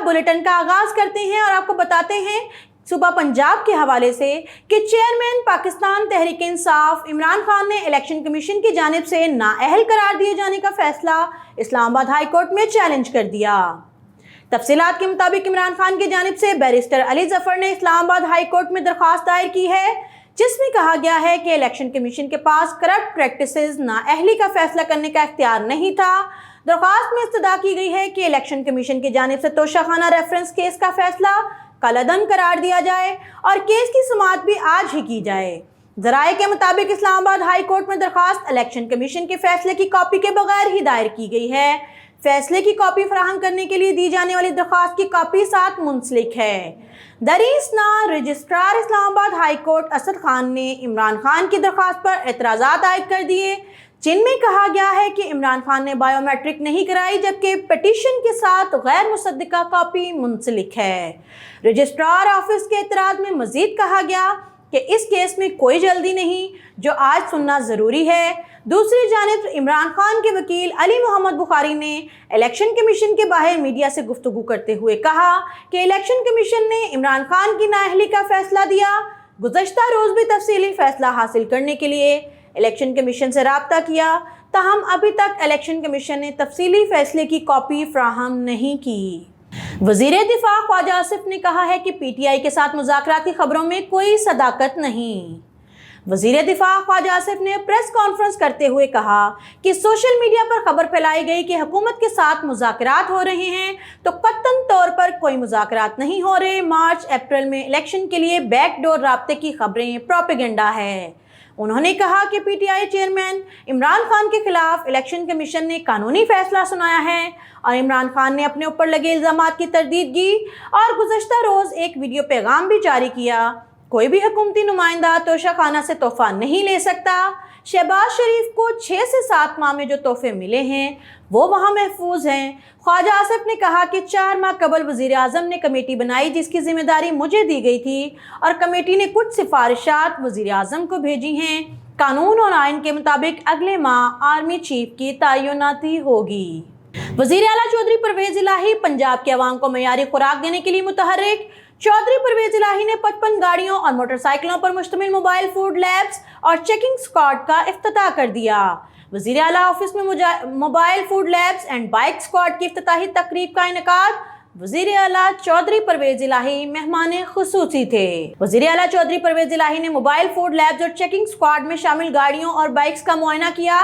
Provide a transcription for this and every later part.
Bulletin का आगाज करते हैं और आपको बताते हैं सुबह पंजाब के हवाले से कि चेयरमैन पाकिस्तान तहरीक इंसाफ इमरान खान ने इलेक्शन कमीशन की जानिब से नाअहल करार दिए जाने का फैसला इस्लामाबाद हाई कोर्ट में चैलेंज कर दिया। तफसीलात के मुताबिक इमरान खान की जानिब से बैरिस्टर अली जफर ने इस्लामाबाद हाई कोर्ट में दरख्वास्त दायर की है, जिसमें कहा गया है कि इलेक्शन कमीशन के पास करप्ट प्रैक्टिसेस नाअहली का फैसला करने का इख्तियार नहीं था। दरख्वास्त में इस्तदा की गई है कि इलेक्शन कमीशन की जानिब से तोशाखाना रेफरेंस केस का फैसला कलअदम करार दिया जाए और केस की समाअत भी आज ही की जाए। ज़राए के मुताबिक इस्लामाबाद हाई कोर्ट में दरख्वास्त इलेक्शन कमीशन के फैसले की कॉपी के बगैर ही दायर की गई है। फैसले की कॉपी फराहम करने के लिए दी जाने वाली दरख्वास्त की कॉपी साथ मुंसलिक है। दरीसना registrar Islamabad high court Asad Khan ने इमरान खान की दरख्वास्त पर एतराज़ात आयद कर दिए, जिनमें कहा गया है कि इमरान खान ने बायोमेट्रिक नहीं कराई, जबकि पिटीशन के साथ गैर मुसद्दिका कॉपी मुंसलिक है। रजिस्ट्रार ऑफिस के एतराज़ में मज़ीद कहा गया कि इस केस में कोई जल्दी नहीं, जो आज सुनना ज़रूरी है। दूसरी जानिब इमरान खान के वकील अली मोहम्मद बुखारी ने इलेक्शन कमीशन के बाहर मीडिया से गुफ्तगू करते हुए कहा कि इलेक्शन कमीशन ने इमरान खान की नाअहली का फैसला दिया। गुज़श्ता रोज़ भी तफसीली फैसला हासिल करने के लिए इलेक्शन कमीशन से राब्ता किया, ताहम अभी तक इलेक्शन कमीशन ने तफसीली फैसले की कॉपी फ्राहम नहीं की। वज़ीर दिफा ख्वाजा आसिफ ने कहा है कि पीटीआई के साथ मुज़ाकरात की खबरों में कोई सदाकत नहीं। वज़ीर दिफा ख्वाजा आसिफ ने प्रेस कॉन्फ्रेंस करते हुए कहा कि सोशल मीडिया पर खबर फैलाई गई कि हुकूमत के साथ मुज़ाकरात हो रहे हैं, तो कतई तौर पर कोई मुज़ाकरात नहीं हो रहे। मार्च अप्रैल में इलेक्शन के लिए बैकडोर राब्ते की खबरें प्रोपेगेंडा है। उन्होंने कहा कि पीटीआई चेयरमैन इमरान खान के खिलाफ इलेक्शन कमीशन ने कानूनी फैसला सुनाया है और इमरान खान ने अपने ऊपर लगे इल्ज़ामात की तरदीद की और गुज़श्ता रोज़ एक वीडियो पैगाम भी जारी किया। कोई भी हुकूमती नुमाइंदा तोशाखाना से तोहफा नहीं ले सकता। शहबाज शरीफ को 6 से 7 माह में जो तोहफे मिले हैं वो वहाँ महफूज हैं। ख्वाजा आसिफ ने कहा कि 4 माह कबल वज़ीर आज़म ने कमेटी बनाई, जिसकी जिम्मेदारी मुझे दी गई थी और कमेटी ने कुछ सिफारिशात वज़ीर आज़म को भेजी हैं। कानून और आइन के मुताबिक अगले माह आर्मी चीफ की तैनाती होगी। वज़ीर आला चौधरी परवेज़ इलाही पंजाब के अवाम को मयारी खुराक देने के लिए मुतहर्रिक। चौधरी परवेज़ इलाही ने 55 गाड़ियों और मोटरसाइकिलों पर मुश्तमिल मोबाइल फूड लैब्स और चेकिंग स्क्वाड का इफ्तिताह कर दिया। वज़ीर आला ऑफिस में mobile food labs and bike squad की इफ्तिताही तकरीब का इनेकाद वज़ीर आला चौधरी परवेज़ इलाही मेहमान खुसूसी थे। वज़ीर आला चौधरी परवेज़ इलाही ने मोबाइल फूड लैब्स और चेकिंग स्क्वाड में शामिल गाड़ियों और बाइक्स का मुआयना किया।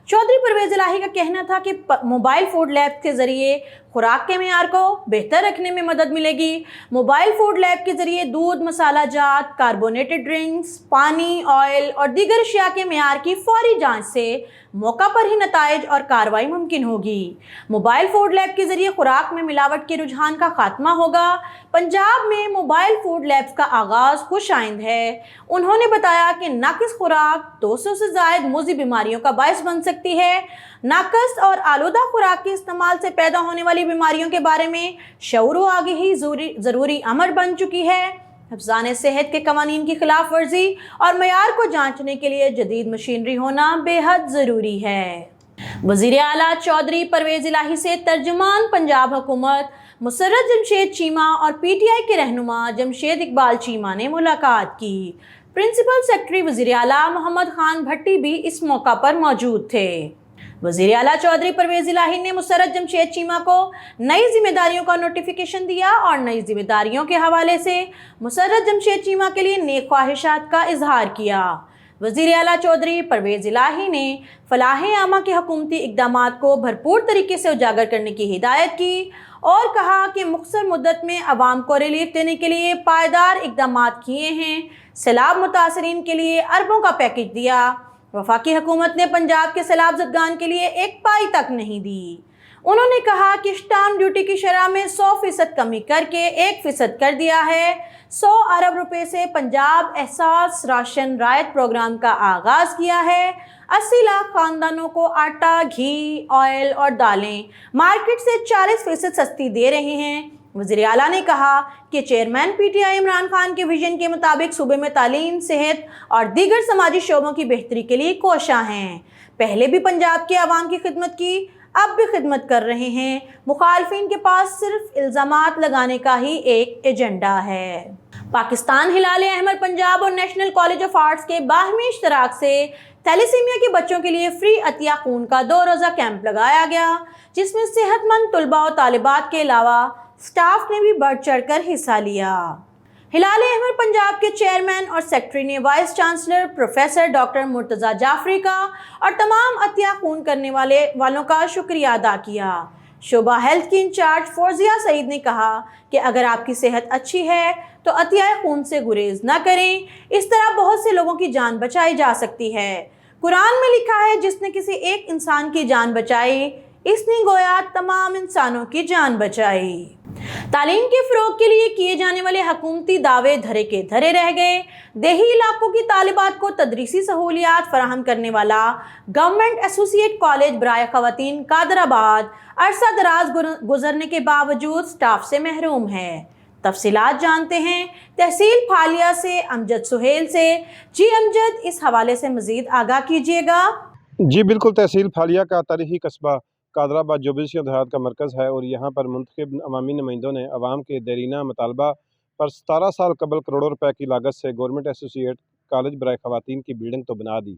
चौधरी परवेज़ इलाही का कहना था कि मोबाइल फूड लैब के ज़रिए खुराक के मेयार को बेहतर रखने में मदद मिलेगी। मोबाइल फूड लैब के ज़रिए दूध, मसाला जात, कार्बोनेटेड ड्रिंक्स, पानी, ऑयल और दीगर अशिया के मेयार की फौरी जांच से मौका पर ही नताइज और कार्रवाई मुमकिन होगी। मोबाइल फूड लैब के ज़रिए खुराक में मिलावट के रुझान का खात्मा होगा। पंजाब में मोबाइल फूड लैब्स का आगाज़ खुश आइंद है। उन्होंने बताया कि नाकिस खुराक 200 से ज़ायद मुज़ी बीमारियों का बायस बन सकती है। नाकस और आलूदा खुराक के इस्तेमाल से पैदा होने वाली बीमारियों के बारे में शऊर व आगाही ज़रूरी अमर बन चुकी है। हिफ्ज़ान सेहत के कवानीन की खिलाफ वर्जी और मयार को जांचने के लिए जदीद मशीनरी होना बेहद ज़रूरी है। वज़ीर आला चौधरी परवेज़ इलाही से तर्जुमान पंजाब हुकूमत मुसर्रत जमशेद चीमा और पीटीआई के रहनुमा जमशेद इकबाल चीमा ने मुलाकात की। प्रिंसिपल सेक्रेटरी वज़ीर आला मोहम्मद खान भट्टी भी इस मौका पर मौजूद थे। वज़ीर आला चौधरी परवेज़ इलाही ने मुसर्रत जमशेद चीमा को नई जिम्मेदारियों का नोटिफिकेशन दिया और नई जिम्मेदारियों के हवाले से मुसर्रत जमशेद चीमा के लिए नेक ख्वाहिशात का इजहार किया। वज़ीर आला चौधरी परवेज़ इलाही ने फलाह आमा के हुकूमती इक़दामात को भरपूर तरीके से उजागर करने की हिदायत की और कहा कि मुख्तर मुद्दत में आवाम को रिलीफ देने के लिए पायदार इक़दामात किए हैं। सैलाब मुतासरीन के लिए अरबों का पैकेज दिया। वफाकी हुकूमत ने पंजाब के सैलाब ज़दगान के लिए एक पाई तक नहीं दी। उन्होंने कहा कि स्टाम्प ड्यूटी की शरह में 100% कमी करके 1% कर दिया है। 100 अरब रुपए से पंजाब एहसास राशन रायत प्रोग्राम का आगाज़ किया है। 80 लाख खानदानों को आटा, घी, ऑयल और दालें मार्केट से 40% सस्ती दे रहे हैं। वज़ीर आला ने कहा कि चेयरमैन पीटीआई इमरान खान के विजन के मुताबिक सूबे में तालीम, सेहत और दीगर समाजी शोबों की बेहतरी के लिए कोशां हैं। पहले भी पंजाब के आवाम की खिदमत की, اب بھی خدمت کر رہے ہیں۔ مخالفین کے پاس صرف الزامات لگانے کا ہی ایک ایجنڈا ہے۔ پاکستان ہلال احمر پنجاب اور نیشنل کالج آف آرٹس کے باہمی اشتراک سے تھیلیسیمیا کے بچوں کے لیے فری عطیہ خون کا 2 روزہ کیمپ لگایا گیا، جس میں صحت مند طلباء و طالبات کے علاوہ سٹاف نے بھی بڑھ چڑھ کر حصہ لیا۔ ہلال احمر پنجاب کے چیئرمین اور سیکرٹری نے vice chancellor professor doctor Murtaza Jafri کا اور تمام عطیہ خون کرنے والوں کا شکریہ ادا کیا۔ شعبہ ہیلتھ کی انچارج فوزیہ سعید نے کہا کہ اگر آپ کی صحت اچھی ہے تو عطیہ خون سے گریز نہ کریں، اس طرح بہت سے لوگوں کی جان بچائی جا سکتی ہے۔ قرآن میں لکھا ہے، جس نے کسی ایک انسان کی جان بچائی، اس نے گویا تمام انسانوں کی جان بچائی۔ تعلیم کے فروغ کے لیے کیے جانے والے حکومتی دعوے دھرے کے دھرے رہ گئے۔ دیہی علاقوں کی طالبات کو تدریسی سہولیات فراہم کرنے والا گورنمنٹ ایسوسی ایٹ کالج برائے خواتین قادر آباد عرصہ دراز گزرنے کے باوجود سٹاف سے محروم ہے۔ تفصیلات جانتے ہیں تحصیل پھالیا سے امجد سہیل سے۔ جی امجد، اس حوالے سے مزید آگاہ کیجیے گا۔ جی بالکل، تحصیل پھالیا کا تاریخی قصبہ قادر آباد جوبلسی اور دیہات کا مرکز ہے، اور یہاں پر منتخب عوامی نمائندوں نے عوام کے دیرینہ مطالبہ پر 17 سال قبل کروڑوں روپے کی لاگت سے گورنمنٹ ایسوسی ایٹ کالج برائے خواتین کی بلڈنگ تو بنا دی،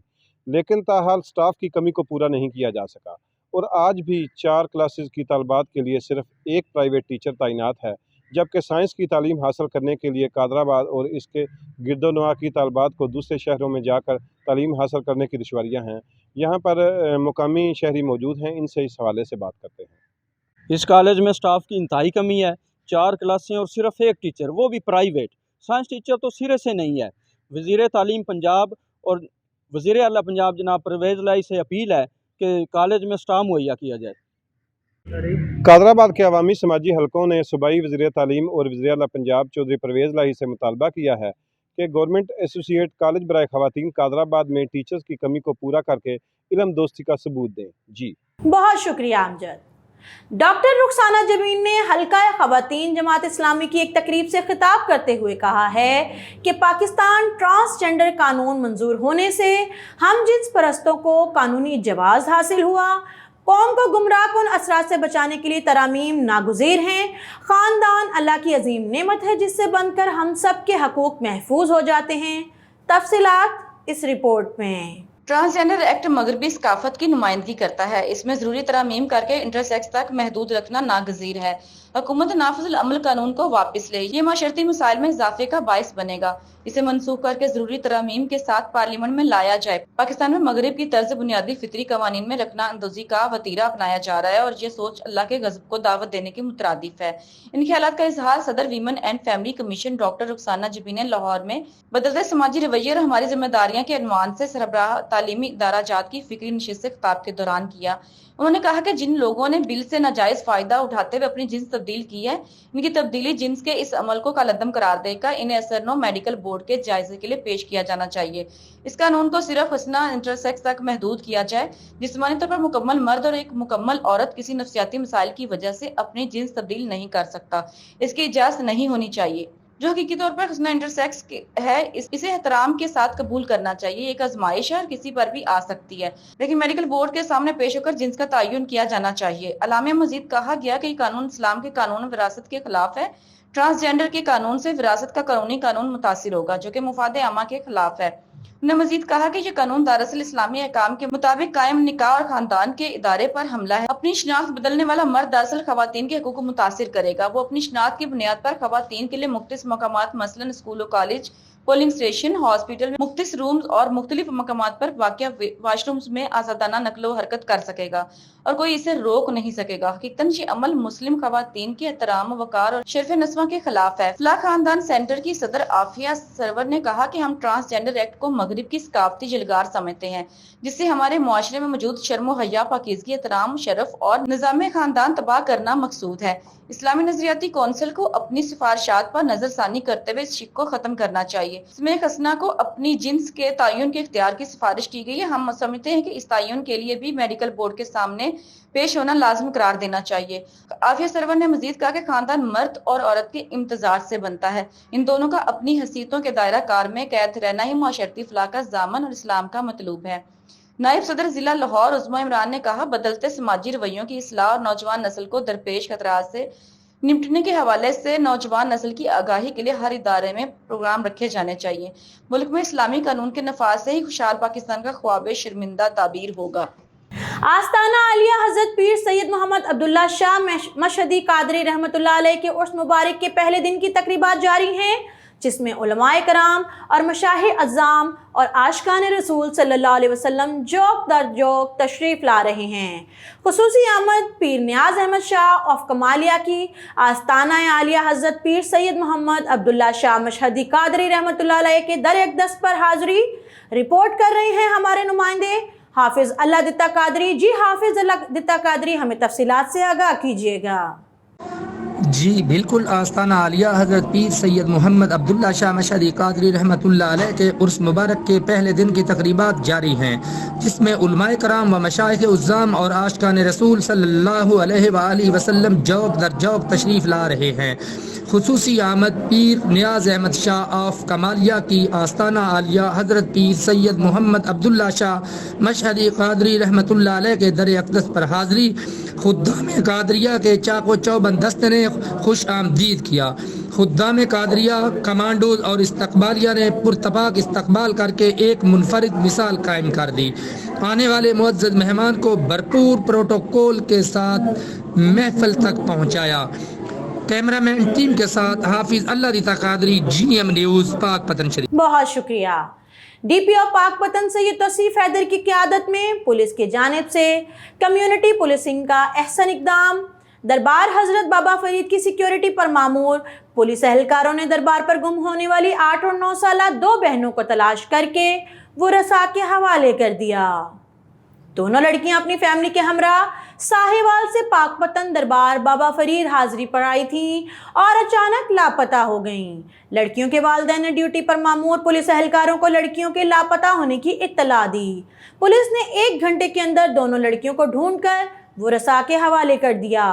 لیکن تاحال سٹاف کی کمی کو پورا نہیں کیا جا سکا، اور آج بھی 4 کلاسز کی طالبات کے لیے صرف ایک پرائیویٹ ٹیچر تعینات ہے، جبکہ سائنس کی تعلیم حاصل کرنے کے لیے قادر آباد اور اس کے گرد و نواح کی طالبات کو دوسرے شہروں میں جا کر تعلیم حاصل کرنے کی دشواریاں ہیں۔ یہاں پر مقامی شہری موجود ہیں، ان سے اس حوالے سے بات کرتے ہیں۔ اس کالج میں سٹاف کی انتہائی کمی ہے، 4 کلاسیں اور صرف ایک ٹیچر، وہ بھی پرائیویٹ۔ سائنس ٹیچر تو سرے سے نہیں ہے۔ وزیر تعلیم پنجاب اور وزیر اعلیٰ پنجاب جناب پرویز الہی سے اپیل ہے کہ کالج میں سٹاف مہیا کیا جائے۔ قادر آباد کے عوامی سماجی حلقوں نے صوبائی وزیر تعلیم اور وزیر اعلیٰ پنجاب چودھری پرویز الہی سے مطالبہ کیا ہے کہ گورنمنٹ ایسوسی ایٹ کالج برائے خواتین قادر آباد میں ٹیچرز کی کمی کو پورا کر کے علم دوستی کا ثبوت دیں۔ جی بہت شکریہ امجد۔ ڈاکٹر رخسانہ جبین نے حلقہ خواتین جماعت اسلامی کی ایک تقریب سے خطاب کرتے ہوئے کہا ہے کہ پاکستان ٹرانسجنڈر قانون منظور ہونے سے ہم جنس پرستوں کو قانونی جواز حاصل ہوا۔ قوم کو گمراہ کن اثرات سے بچانے کے لیے ترامیم ناگزیر ہیں۔ خاندان اللہ کی عظیم نعمت ہے جس سے بن کر ہم سب کے حقوق محفوظ ہو جاتے ہیں۔ تفصیلات اس رپورٹ میں۔ ٹرانسجنڈر ایکٹ مغربی ثقافت کی نمائندگی کرتا ہے۔ اس میں ضروری ترامیم کر کے انٹرسیکس تک محدود رکھنا ناگزیر ہے۔ حکومت نافذ العمل قانون کو واپس لے، یہ معاشرتی مسائل میں اضافے کا باعث بنے گا۔ اسے منسوخ کر کے ضروری ترامیم کے ساتھ پارلیمنٹ میں لایا جائے۔ پاکستان میں مغرب کی طرز بنیادی فطری قوانین میں رکنا اندوزی کا وتیرہ اپنایا جا رہا ہے، اور یہ سوچ اللہ کے غضب کو دعوت دینے کے مترادف ہے۔ ان خیالات کا اظہار صدر women and family commission doctor Rukhsana Jabeen نے لاہور میں بدلتے سماجی رویے اور ہماری ذمہ داریاں کے عنوان سے سربراہ تعلیمی ادارہ جات کی فکری نشست سے خطاب کے دوران کیا۔ انہوں نے کہا کہ جن لوگوں نے بل سے ناجائز فائدہ اٹھاتے ہوئے اپنی جنس تبدیل کی ہے، ان کی تبدیلی جنس کے اس عمل کو کالعدم قرار دے کر انہیں اثرنو میڈیکل بورڈ کے جائزے کے لیے پیش کیا جانا چاہیے۔ اس قانون کو صرف حسنہ انٹرسیکس تک محدود کیا جائے۔ جسمانی طور پر مکمل مرد اور ایک مکمل عورت کسی نفسیاتی مسائل کی وجہ سے اپنی جنس تبدیل نہیں کر سکتا، اس کی اجازت نہیں ہونی چاہیے۔ جو حقیقی طور پر حسنہ انٹرسیکس ہے اسے احترام کے ساتھ قبول کرنا چاہیے۔ ایک آزمائش ہے اور کسی پر بھی آ سکتی ہے، لیکن میڈیکل بورڈ کے سامنے پیش ہو کر جنس کا تعین کیا جانا چاہیے۔ اعلامیہ مزید کہا گیا کہ یہ قانون اسلام کے قانون وراثت کے خلاف ہے۔ ٹرانسجنڈر کے قانون سے وراثت کا قانونی قانون متاثر ہوگا، جو کہ مفاد عامہ کے خلاف ہے۔ انہوں نے مزید کہا کہ یہ قانون دراصل اسلامی احکام کے مطابق قائم نکاح اور خاندان کے ادارے پر حملہ ہے۔ اپنی شناخت بدلنے والا مرد دراصل خواتین کے حقوق کو متاثر کرے گا۔ وہ اپنی شناخت کی بنیاد پر خواتین کے لیے مختص مقامات مثلاً اسکول و کالج، پولنگ اسٹیشن، ہاسپٹل، مختص رومز اور مختلف مقامات پر واقع واش رومز میں آزادانہ نقل و حرکت کر سکے گا، اور کوئی اسے روک نہیں سکے گا۔ حقیقتاً یہ عمل مسلم خواتین کے احترام، وقار اور شرف نسواں کے خلاف ہے۔ فلاح خاندان سینٹر کی صدر عافیہ سرور نے کہا کہ ہم ٹرانسجنڈر ایکٹ کو مغرب کی ثقافتی جلگار سمجھتے ہیں، جس سے ہمارے معاشرے میں موجود شرم و حیا، پاکیزگی، احترام، شرف اور نظام خاندان تباہ کرنا مقصود ہے۔ اسلامی نظریاتی کونسل کو اپنی سفارشات پر نظر ثانی کرتے ہوئے اس شک کو ختم کرنا چاہیے۔ اس میں حسنہ کو اپنی جنس کے تعین کے اختیار کی سفارش کی گئی ہے۔ ہم سمجھتے ہیں کہ اس تعین کے لیے بھی میڈیکل بورڈ کے سامنے پیش ہونا لازم قرار دینا چاہیے۔ عافیہ سرور نے مزید کہا کہ خاندان مرد اور عورت کے امتزاج سے بنتا ہے۔ ان دونوں کا اپنی حیثیتوں کے دائرہ کار میں قید رہنا ہی معاشرتی فلاح کا ضامن اور اسلام کا مطلوب ہے۔ नायब सदर जिला लाहौर उस्मा इमरान ने कहा, बदलते समाजी रवैयों की इस्लाह और नौजवान नस्ल को दरपेश खतरात से निपटने के हवाले से नौजवान नस्ल की आगाही के लिए हर इदारे में प्रोग्राम रखे जाने चाहिए। मुल्क में इस्लामी कानून के नफाज से ही खुशहाल पाकिस्तान का ख्वाब शर्मिंदा ताबीर होगा। आस्ताना आलिया हजरत पीर सैयद मोहम्मद अब्दुल्ला शाह मशहदी कादरी रहमतुल्लाह अलैह के उर्स मुबारक के पहले दिन की तकरीबात जारी हैं, जिसमें उलमाए कराम और मशाइख अज़्ज़ाम और आशिकान रसूल सल्लल्लाहु अलैहि वसल्लम जोक दर जोक तशरीफ़ ला रहे हैं। खुसूसी आमद पीर नियाज अहमद शाह ऑफ कमालिया की आस्ताना आलिया हजरत पीर सैयद मोहम्मद अब्दुल्ला शाह मशहदी कादरी रहमतुल्लाह अलैह के दर अक़दस पर हाज़री रिपोर्ट कर रहे हैं हमारे नुमाइंदे हाफिज़ अल्लाह दित्ता कादरी। जी हाफिज़ अल्लाह दित्ता कादरी, हमें तफसीलात से आगाह कीजिएगा। जी बिल्कुल, आस्ताना आलिया हज़रत पीर सैयद मोहम्मद अब्दुल्ला शाह मशहदी कादरी रहमतुल्लाह अलैह के उर्स मुबारक के पहले दिन की तकरीबात जारी हैं, जिसमें उलमाए कराम व मशाइख उज़्ज़ाम और आशिकान रसूल सल्लल्लाहु अलैहि वसल्लम जौक दर जौक तशरीफ़ ला रहे हैं। खुसूसी आमद पीर नियाज अहमद शाह ऑफ कमालिया की आस्ताना आलिया हज़रत पीर सैयद मोहम्मद अब्दुल्ला शाह मशहदी कादरी रहमतुल्लाह अलैह के दर अक़दस पर हाज़री खुद्दाम कादरिया के चाको चौबंद दस्ते ने खुश आमदीद किया। खुद्दाम कादरिया, कमांडोज और इस्तकबालिया ने पुरतपाक इस्तकबाल करके एक मुनफरिद मिसाल कायम कर दी। आने वाले मुअज़्ज़ज़ मेहमान को भरपूर प्रोटोकॉल के साथ महफिल तक पहुँचाया। कैमरामैन टीम के साथ हाफिज अल्लाह दित्ता कादरी, GM न्यूज़, पाकपतन शरीफ। बहुत शुक्रिया। DPO पाकपतन सैयद तौसीफ हैदर की क़यादत में पुलिस की जानिब से कम्युनिटी पुलिसिंग का अहसन इक़दाम। दरबार हजरत बाबा फरीद की सिक्योरिटी पर मामूर पुलिस एहलकारों ने दरबार पर गुम होने वाली 8 और 9 साल 2 बहनों को तलाश करके वो रसा के हवाले कर दिया। दोनों लड़कियां अपनी फैमिली के हमरा साहिवाल से पाकपतन दरबार बाबा फरीद हाजिरी पर आई थीं और अचानक लापता हो गईं। लड़कियों के वालिदैन ने ड्यूटी पर मामूर पुलिस एहलकारों को लड़कियों के लापता होने की इत्तला दी। पुलिस ने 1 घंटे के अंदर दोनों लड़कियों को ढूंढकर वो रसा के हवाले कर दिया।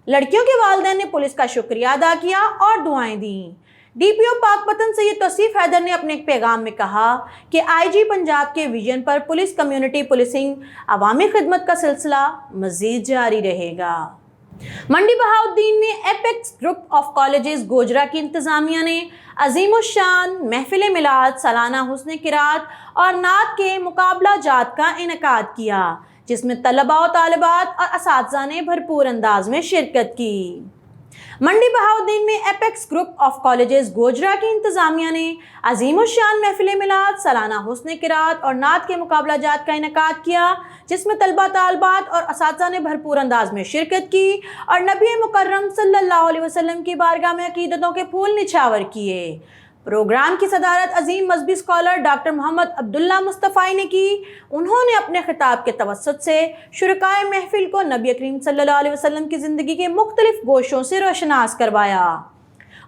लड़कियों के वालिदैन ने पुलिस का शुक्रिया अदा किया और दुआएं दी। DPO पाकपतन सैयद तौसीफ हैदर ने अपने एक पैगाम में कहा कि IG पंजाब के विजन पर पुलिस कम्युनिटी पुलिसिंग अवामी खिदमत का सिलसिला मजीद जारी रहेगा। मंडी बहाउद्दीन में apex group of colleges Gojra की इंतजामिया ने अजीमुशान महफिल मिलाद, सालाना हुस्न किरात और नात के मुकाबला जात का इनेकाद किया, जिसमें तलबा और तालिबात और असातिज़ा ने भरपूर अंदाज में शिरकत की। मंडी बहाउद्दीन में apex group of colleges Gojra की इंतजामिया ने अजीमुशान महफिल मिलाद, सालाना हुस्न किरात और नात के मुकाबला जात का इनेकाद किया, जिसमें तलबा तालिबात और असातिज़ा ने भरपूर अंदाज में शिरकत की और नबी मुकर्रम सल्लल्लाहु अलैहि वसल्लम की बारगाह में अकीदतों के फूल निछावर किए। प्रोग्राम की सदारत अजीम मजहबी स्कॉलर डॉक्टर मोहम्मद अब्दुल्ला मुस्तफ़ाई ने की। उन्होंने अपने खिताब के तवस्सुत से शुरकाए महफिल को नबी करीम सल्लल्लाहु अलैहि वसल्लम की ज़िंदगी के मुख्तलिफ गोशों से रोशनास करवाया।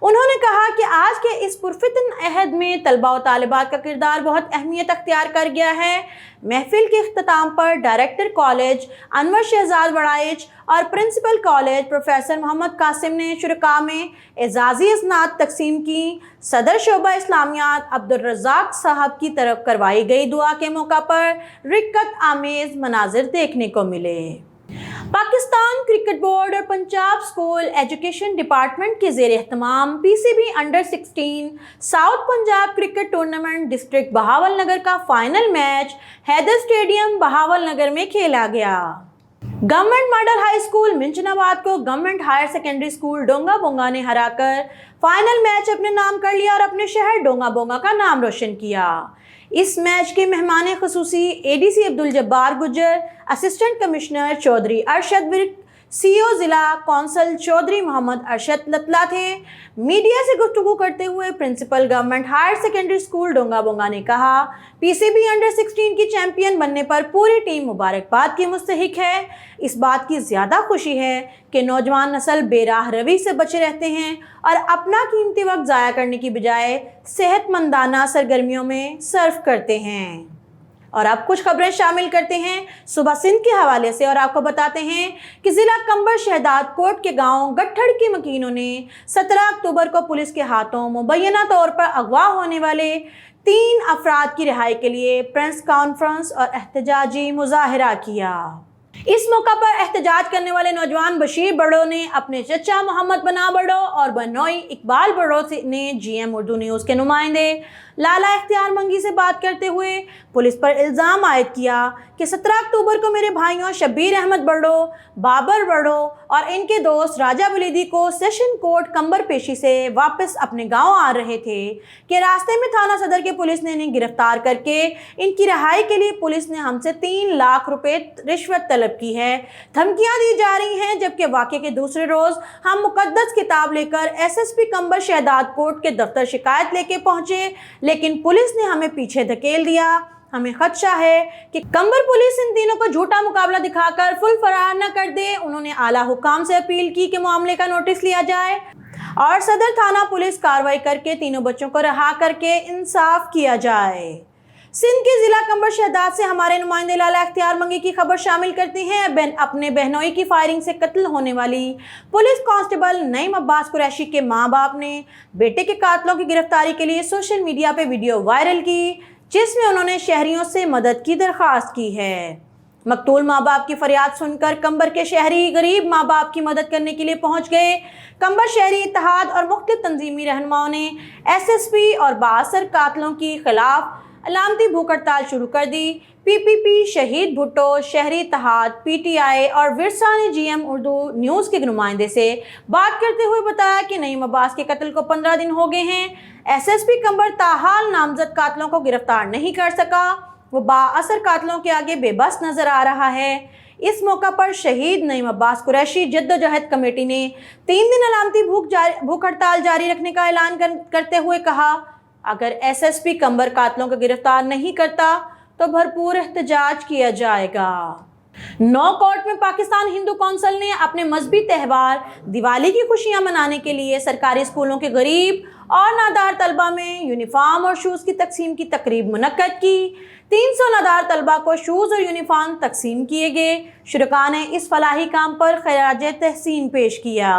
उन्होंने कहा कि आज के इस पुरफितन अहद में तलबा और तालिबात का किरदार बहुत अहमियत अख्तियार कर गया है। महफिल के इख्तिताम पर डायरेक्टर कॉलेज अनवर शहजाद वड़ाइच और principal college professor Mohammad Qasim ने शुरका में एजाज़ी इसनाद तकसीम की। सदर शोबा इस्लामियात अब्दुल रज़ाक साहब की तरफ करवाई गई दुआ के मौका पर रिक्कत आमेज़ मनाजिर देखने को मिले। पाकिस्तान क्रिकेट बोर्ड और पंजाब स्कूल एजुकेशन डिपार्टमेंट के ज़ेर एहतमाम PCB under 16 south Punjab cricket tournament district Bahawalnagar का final match Haider stadium Bahawalnagar में खेला गया। Government model high school Minchinabad को government higher secondary school Donga Bonga ने हराकर फाइनल मैच अपने नाम कर लिया और अपने शहर डोंगा बोंगा का नाम रोशन किया। इस मैच के मेहमान खुसूसी ADC Abdul Jabbar Gujjar, assistant commissioner Chaudhry Arshad Virk, CEO ज़िला कौंसल चौधरी मोहम्मद अरशद लतला थे। मीडिया से गुफ्तगू करते हुए principal government higher secondary school Donga Bonga ने कहा, PCB अंडर 16 की चैंपियन बनने पर पूरी टीम मुबारकबाद की मुस्तहिक है। इस बात की ज़्यादा खुशी है कि नौजवान नस्ल बेराह रवी से बचे रहते हैं और अपना कीमती वक्त ज़ाया करने की बजाय सेहतमंदाना सरगर्मियों में सर्फ करते हैं। और अब कुछ खबरें शामिल करते हैं सुबह सिंध के हवाले से और आपको बताते हैं कि ज़िला कंबर शहदाद कोट के गांव गट्ठड़ के मकीनों ने 17 अक्टूबर को पुलिस के हाथों मुबैना तौर पर अगवा होने वाले 3 अफराद की रिहाई के लिए प्रेस कॉन्फ्रेंस और एहतजाजी मुजाहरा किया। इस मौका पर एहतजाज करने वाले नौजवान बशीर बड़ो ने अपने चचा मोहम्मद बना बड़ो और बहनोई इकबाल बड़ो ने GM उर्दू न्यूज़ के नुमाइंदे लाला इख्तियार मंगी से बात करते हुए पुलिस पर इल्ज़ाम आयद किया कि 17 अक्टूबर को मेरे भाइयों शब्बीर अहमद बड़ो, बाबर बड़ो और इनके दोस्त राजा वलीदी को सेशन कोर्ट कंबर पेशी से वापस अपने गांव आ रहे थे कि रास्ते में थाना सदर के पुलिस ने इन्हें गिरफ्तार करके इनकी रिहाई के लिए पुलिस ने हमसे 3 लाख रुपए रिश्वत तलब की है। धमकियां दी जा रही हैं, जबकि वाक़े के दूसरे रोज़ हम मुकद्दस किताब लेकर SSP कंबर शहदाद कोर्ट के दफ्तर शिकायत लेके पहुंचे, लेकिन पुलिस ने हमें पीछे धकेल दिया। हमें खदशा है कि कंबर पुलिस इन तीनों को झूठा मुकाबला दिखाकर फुल फरार न कर दे। उन्होंने आला हुकाम से अपील की कि मामले का नोटिस लिया जाए और सदर थाना पुलिस कार्रवाई करके तीनों बच्चों को रिहा करके इंसाफ किया जाए। सिंध के जिला कंबर शहदाद से हमारे नुमाइंदे लाला इख्तियार मंगी की खबर शामिल करते हैं। अपने बहनोई की फायरिंग से कत्ल होने वाली पुलिस कांस्टेबल नईम अब्बास कुरैशी के मां बाप ने बेटे के कातलों की गिरफ्तारी के लिए सोशल मीडिया पे वीडियो वायरल की, जिसमें उन्होंने शहरियों से मदद की दरख्वास्त की है। मकतूल माँ बाप की फरियाद सुनकर कंबर के शहरी गरीब माँ बाप की मदद करने के लिए पहुंच गए। कंबर शहरी इत्तेहाद और मुख्तलिफ तंजीमी रहनुमाओं ने SSP और बासर कातलों के खिलाफ अलामती भूख हड़ताल शुरू कर दी। PPP, शहीद भुट्टो, शहरी इत्तेहाद, PTI और विरसा ने GM उर्दू न्यूज़ के नुमाइंदे से बात करते हुए बताया कि नईम अब्बास के कत्ल को 15 दिन हो गए हैं। SSP कंबर ताहाल नामजद कातलों को गिरफ्तार नहीं कर सका। वो बाअसर कातलों के आगे बेबस नजर आ रहा है। इस मौका पर शहीद नईम अब्बास कुरैशी जद्दोजहद कमेटी ने 3 दिन अलामती भूख हड़ताल जारी रखने का ऐलान करते हुए कहा, अगर SSP कंबर कातलों को गिरफ्तार नहीं करता तो भरपूर एहतजाज किया जाएगा। नौ कोर्ट में पाकिस्तान हिंदू कौंसिल ने अपने मजहबी त्यौहार दिवाली की खुशियां मनाने के लिए सरकारी स्कूलों के गरीब और नादार तलबा में यूनिफॉर्म और शूज़ की तकसीम की तकरीब मुनक्कद की। 300 नादार तलबा को शूज़ और यूनिफॉर्म तकसीम किए गए। शुरका ने इस फलाही काम पर खराज तहसीन पेश किया।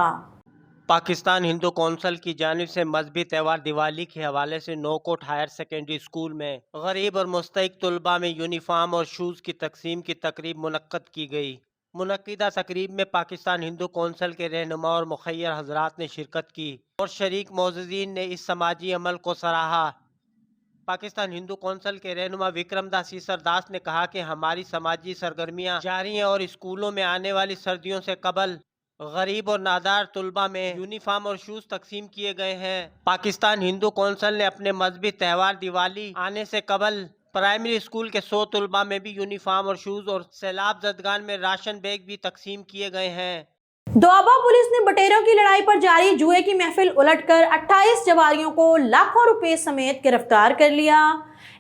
पाकिस्तान हिंदू कौंसिल की जानिब से मजहबी त्यौहार दिवाली के हवाले से नौकोट हायर सेकेंडरी स्कूल में गरीब और मुस्तहिक तलबा में यूनिफॉर्म और शूज़ की तकसीम की तकरीब मुनक्कद की गई। मुनक्किदा तकरीब में पाकिस्तान हिंदू कौंसिल के रहनुमा और मुखय्यर हजरात ने शिरकत की और शरीक मौजूदीन ने इस समाजी अमल को सराहा। पाकिस्तान हिंदू कौंसिल के रहनुमा विक्रम दास सीसरदास ने कहा कि हमारी समाजी सरगर्मियाँ जारी हैं और स्कूलों में आने वाली सर्दियों से कबल गरीब और नादार तलबा में यूनिफॉर्म और शूज़ तकसीम किए गए हैं। पाकिस्तान हिंदू कौंसिल ने अपने मजहबी त्यौहार दिवाली आने से कबल प्राइमरी स्कूल के 100 तलबा में भी यूनिफॉर्म और शूज़ और सैलाब जदगान में राशन बैग भी तकसीम किए गए हैं। दोआबा पुलिस ने बटेरों की लड़ाई पर जारी जुए की महफिल उलटकर 28 जवारियों को लाखों रुपए समेत गिरफ्तार कर लिया।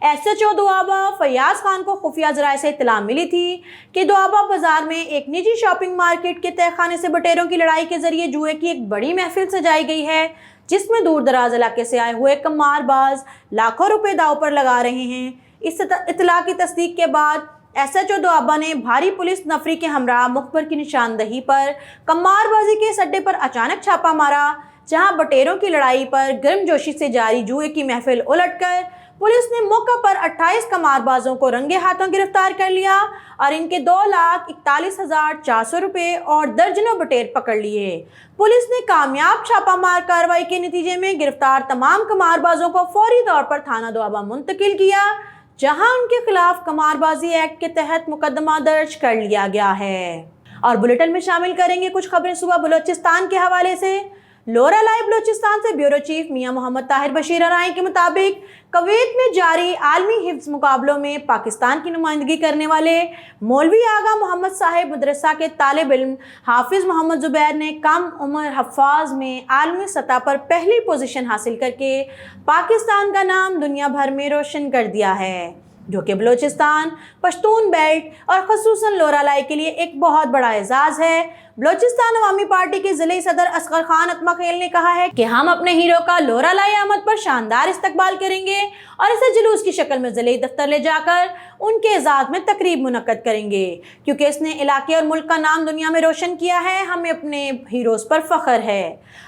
SHO दोआबा फयाज खान को खुफिया ज़राए से इत्तला मिली थी कि दोआबा बाजार में एक निजी शॉपिंग मार्केट के तहखाने से बटेरों की लड़ाई के जरिए जुए की एक बड़ी महफिल सजाई गई है, जिसमें दूर दराज इलाके से आए हुए कमारबाज लाखों रुपए दाव पर लगा रहे हैं। इस इत्तला की तस्दीक के बाद SHO दोआबा ने भारी पुलिस नफरी के हमरा मुखबर की निशानदही पर कमारबाजी के सड्डे पर अचानक छापा मारा, जहां बटेरों की लड़ाई पर गर्मजोशी से जारी जुए की महफिल उलटकर पुलिस ने मौका पर 28 कमारबाजों को रंगे हाथों गिरफ्तार कर लिया और इनके 2,41,400 रुपए और दर्जनों बटेर पकड़ लिए। पुलिस ने कामयाब छापामार कार्रवाई के नतीजे में गिरफ्तार तमाम कमारबाजों को फौरी तौर पर थाना दोआबा मुंतकिल किया, जहां उनके खिलाफ कमारबाजी एक्ट के तहत मुकदमा दर्ज कर लिया गया है। और बुलेटिन में शामिल करेंगे कुछ खबरें सुबह बलोचिस्तान के हवाले से। लोरा लाइव बलोचिस्तान से ब्यूरो चीफ मियां मोहम्मद ताहिर बशीर राय के मुताबिक कुवैत में जारी आलमी हिफ्ज मुकाबलों में पाकिस्तान की नुमाइंदगी करने वाले मौलवी आगा मोहम्मद साहिब मदरसा के तालिब इल्म हाफिज मोहम्मद जुबैर ने कम उम्र हफ्फाज में आलमी सतह पर पहली पोजीशन हासिल करके पाकिस्तान का नाम दुनिया भर में रोशन कर दिया है। जो कि बलूचिस्तान, पश्तून बेल्ट और खसूसन लोरालाई के लिए एक बहुत बड़ा एजाज़ है। बलूचिस्तान अवामी पार्टी के ज़िले सदर असगर खान अतमाखेल ने कहा है कि हम अपने हीरो का लोरालाई आमद पर शानदार इस्तकबाल करेंगे और इसे जुलूस की शक्ल में ज़िले दफ्तर ले जाकर उनके एजाज़ में तकरीब मुनक्कद करेंगे, क्योंकि इसने इलाके और मुल्क का नाम दुनिया में रोशन किया है। हमें अपने हीरोज़ पर फ़ख्र है।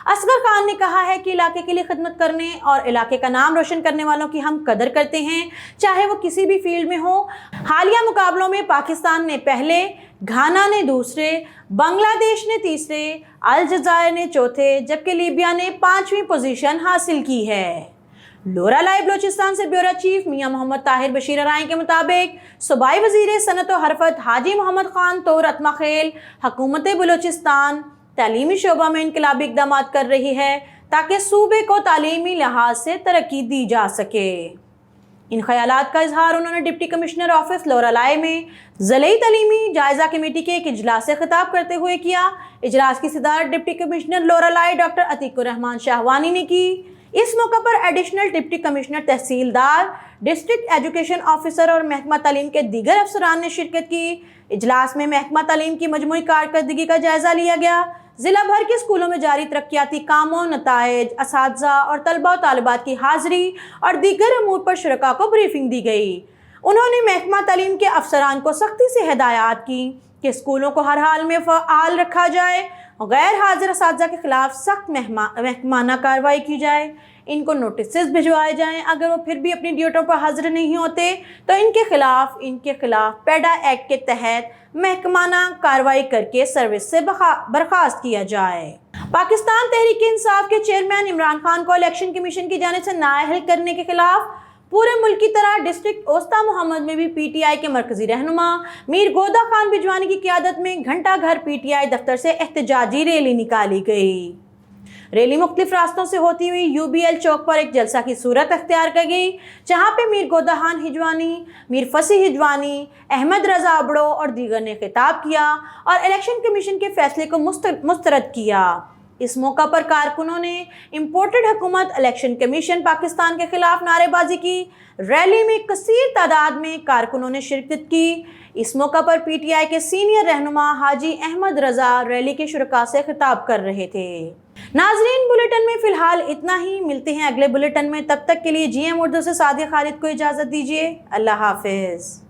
असगर खान ने कहा है कि इलाके के लिए खिदमत करने और इलाके का नाम रोशन करने वालों की हम कदर करते हैं, चाहे वो किसी भी फील्ड में हो। हालिया मुकाबलों में पाकिस्तान ने पहले, घाना ने दूसरे, बांग्लादेश ने तीसरे, अलजायर ने चौथे, जबकि लीबिया ने 5वीं पोजीशन हासिल की है। लोरालाई बलूचिस्तान से ब्यूरो चीफ मियां मोहम्मद ताहिर बशीर राय के मुताबिक सूबाई वज़ीर सनत व हरफत हाजी मोहम्मद खान तौर अतमाखेल हुकूमत बलूचिस्तान तालीमी शोबा में इनकलाबी इक़दाम कर रही है ताकि सूबे को तालीमी लिहाज से तरक्की दी जा सके। इन ख्यालात का इजहार उन्होंने डिप्टी कमिश्नर ऑफिस लोरालाई में ज़िले तालीमी जायज़ा कमेटी के एक इजलास से खिताब करते हुए किया। इजलास की सदारत deputy commissioner Loralai doctor Atiqur Rahman Shahwani ने की। इस मौका पर एडिशनल डिप्टी कमिश्नर, तहसीलदार, डिस्ट्रिक्ट एजुकेशन ऑफिसर और महकमा तालीम के दीगर अफसरान ने शिरकत की। इजलास में महकमा तालीम की मजमूई कारकर्दगी का जायज़ा लिया गया। ज़िला भर के स्कूलों में जारी तरक्याती कामों, नताइज, असातिज़ा और तलबा और तालिबात की हाज़िरी और दीगर अमूर पर शुरका को ब्रीफिंग दी गई। उन्होंने महकमा तालीम के अफसरान को सख्ती से हिदायत की कि स्कूलों को हर हाल में फ़आल रखा जाए और गैर हाजिर असातिज़ा के खिलाफ सख्त महकमाना कार्रवाई की जाए। इनको नोटिस भिजवाए जाएं। अगर वो फिर भी अपनी ड्यूटियों पर हाजिर नहीं होते तो इनके खिलाफ पैडा एक्ट के तहत महकमाना कार्रवाई करके सर्विस से बर्खास्त किया जाए। पाकिस्तान तहरीक इंसाफ के चेयरमैन इमरान खान को इलेक्शन कमीशन की जानिब से नाअहल करने के खिलाफ पूरे मुल्क की तरह डिस्ट्रिक्ट ओस्ता मोहम्मद में भी PTI के मरकजी रहनुमा मीर गोदा खान बिजवानी की क़ियादत में घंटा घर PTI दफ्तर से एहतजाजी रैली निकाली गई। रैली मुख्तलिफ रास्तों से होती हुई UBL चौक पर एक जलसा की सूरत अख्तियार कर गई, जहाँ पे मीर गोदा खान हिजवानी, मीर फसी हिजवानी, अहमद रजा अबड़ो और दीगर ने खिताब किया और इलेक्शन कमीशन के फैसले को मुस्तरद किया। इस मौका पर कारकुनों ने इम्पोर्टेड हुकूमत, इलेक्शन कमीशन पाकिस्तान के खिलाफ नारेबाजी की। रैली में कसीर तादाद में कारकुनों ने शिरकत की। इस मौका पर PTI के सीनियर रहनुमा हाजी अहमद रजा रैली के शुरका से खिताब कर रहे थे। नाजरीन, बुलेटिन में फ़िलहाल इतना ही। मिलते हैं अगले बुलेटिन में। तब तक के लिए GM उर्दू से सादिया खालिद को इजाज़त दीजिए। अल्लाह हाफिज़।